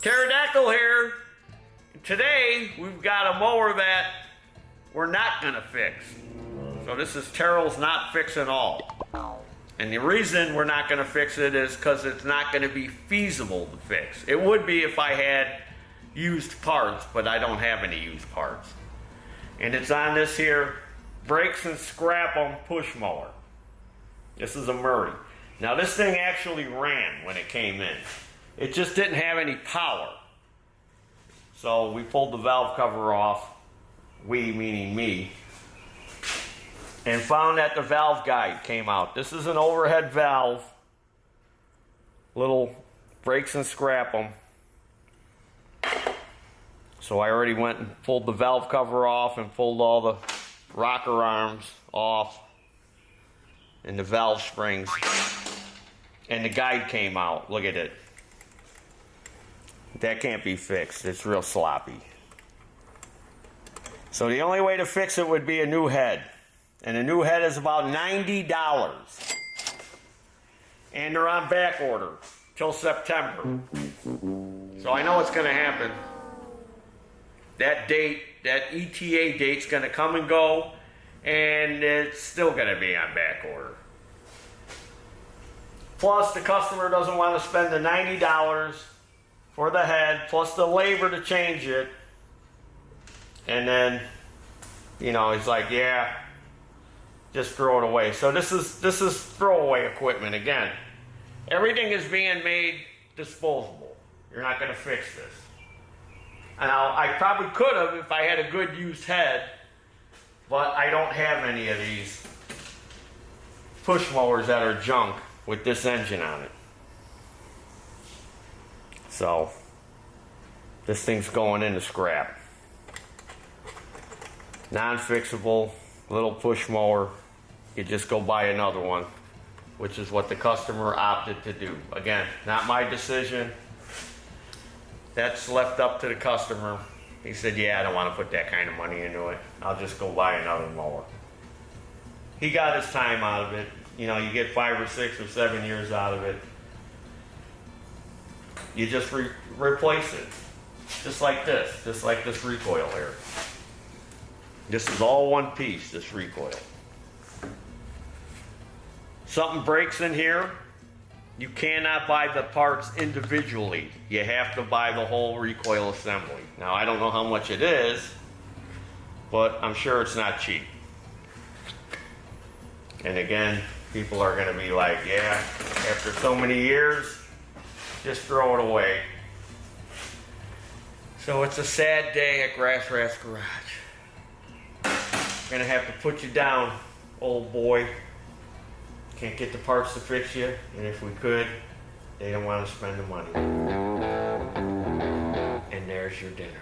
Pterodactyl here. Today we've got a mower that we're not gonna fix. So this is Taryl's not fixing all. And the reason we're not gonna fix it is because it's not gonna be feasible to fix. It would be if I had used parts, but I don't have any used parts. And it's on this here brakes and scrap on push mower. This is a Murray. Now this thing actually ran when it came in. It just didn't have any power. So we pulled the valve cover off, we meaning me, and found that the valve guide came out. This is an overhead valve, little brakes and scrap them. So I already went and pulled the valve cover off and pulled all the rocker arms off and the valve springs. And the guide came out. Look at it. That can't be fixed. It's real sloppy. So the only way to fix it would be a new head. And a new head is about $90. And they're on back order till September. So I know what's going to happen. That date, that ETA date's going to come and go, and it's still going to be on back order. Plus, the customer doesn't want to spend the $90 for the head, plus the labor to change it. And then, you know, he's like, yeah, just throw it away. So this is throwaway equipment again. Everything is being made disposable. You're not going to fix this. Now, I probably could have if I had a good used head, but I don't have any of these push mowers that are junk with this engine on it. So, this thing's going into scrap. Non-fixable, little push mower. You just go buy another one, which is what the customer opted to do. Again, not my decision. That's left up to the customer. He said, yeah, I don't want to put that kind of money into it. I'll just go buy another mower. He got his time out of it. You know, you get 5 or 6 or 7 years out of it. You just replace it. Just like this recoil here. This is all one piece, this recoil. Something breaks in here, you cannot buy the parts individually. You have to buy the whole recoil assembly. Now, I don't know how much it is, but I'm sure it's not cheap. And again, people are going to be like, yeah, after so many years, just throw it away. So it's a sad day at Grass Rat's Garage. I'm going to have to put you down, old boy. Can't get the parts to fix you, and if we could, they don't want to spend the money. And there's your dinner.